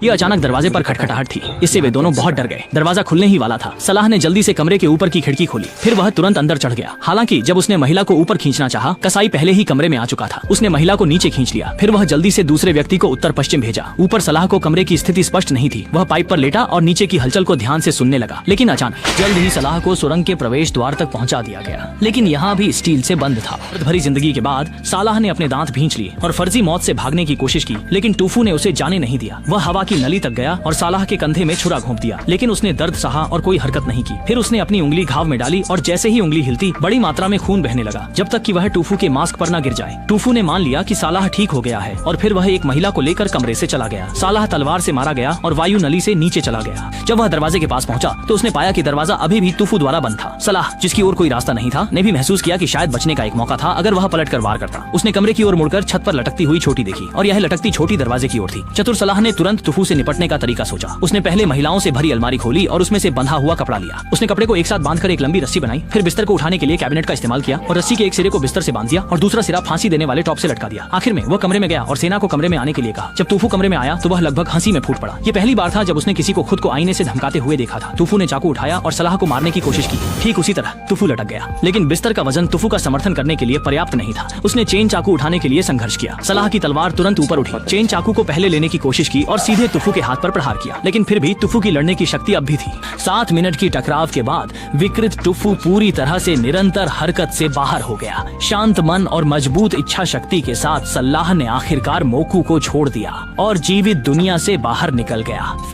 ये अचानक दरवाजे पर खटखटाहट थी। इससे वे दोनों बहुत डर गए। दरवाजा खुलने ही वाला था। सलाह ने जल्दी से कमरे के ऊपर की खिड़की खोली। फिर वह तुरंत अंदर चढ़ गया। हालांकि जब उसने महिला को ऊपर खींचना चाहा, कसाई पहले ही कमरे में आ चुका था। उसने महिला को नीचे खींच लिया। फिर वह जल्दी से दूसरे व्यक्ति को उत्तर पश्चिम भेजा। ऊपर सलाह को कमरे की स्थिति स्पष्ट नहीं थी। वह पाइप पर लेटा और नीचे की हलचल को ध्यान से सुनने लगा। लेकिन अचानक जल्द ही सलाह को सुरंग के प्रवेश द्वार तक पहुंचा दिया गया। लेकिन यहाँ भी स्टील से बंद था। भरी जिंदगी के बाद सलाह ने अपने दांत भींच लिए और फर्जी मौत से भागने की कोशिश की, लेकिन टूफू ने उसे जाने नहीं दिया। वह हवा की नली तक गया और सालाह के कंधे में छुरा घोंप दिया, लेकिन उसने दर्द सहा और कोई हरकत नहीं की। फिर उसने अपनी उंगली घाव में डाली और जैसे ही उंगली हिलती, बड़ी मात्रा में खून बहने लगा, जब तक कि वह टूफू के मास्क पर न गिर जाए। टूफू ने मान लिया कि सालाह ठीक हो गया है और फिर वह एक महिला को लेकर कमरे से चला गया। सालाह तलवार से मारा गया और वायु नली से नीचे चला गया। जब वह दरवाजे के पास पहुंचा तो उसने पाया कि दरवाजा अभी भी टूफू द्वारा बंद था। सलाह, जिसकी ओर कोई रास्ता नहीं था, ने भी महसूस किया कि शायद बचने का एक मौका था अगर वह पलट कर वार करता। उसने कमरे की ओर मुड़कर छत पर लटकती हुई छोटी देखी और यह लटकती छोटी दरवाजे की ओर थी। चतुर सलाह ने तुरंत टूफू से निपटने का तरीका सोचा। उसने पहले महिलाओं से भरी अलमारी खोली और उसमें से बंधा हुआ कपड़ा लिया। उसने कपड़े को एक साथ बांधकर एक लंबी रस्सी बनाई। फिर बिस्तर को उठाने के लिए कैबिनेट का इस्तेमाल किया और रस्सी के एक सिरे को बिस्तर से बांध दिया और दूसरा सिरा फांसी देने वाले टॉप से लटका दिया। आखिर में वह कमरे में गया और सेना को कमरे में आने के लिए कहा। जब टूफू कमरे में आया तो वह लगभग हंसी में फूट पड़ा। ये पहली बार था जब उसने किसी को खुद को आईने से धमकाते हुए देखा था। टूफू ने चाकू उठाया और सलाह को मारने की कोशिश की। ठीक उसी तरह टूफू लटक गया, लेकिन बिस्तर का वजन टूफू का समर्थन करने के लिए पर्याप्त नहीं था। उसने चेन चाकू उठाने के लिए संघर्ष किया। सलाह की तलवार तुरंत ऊपर उठी। चेन चाकू को पहले लेने की कोशिश की और सीधे टूफू के हाथ पर प्रहार किया, लेकिन फिर भी टूफू की लड़ने की शक्ति अब भी थी। 7 मिनट की टकराव के बाद विकृत टूफू पूरी तरह से निरंतर हरकत से बाहर हो गया। शांत मन और मजबूत इच्छा शक्ति के साथ सलाह ने आखिरकार मोकू को छोड़ दिया और जीवित दुनिया से बाहर निकल गया।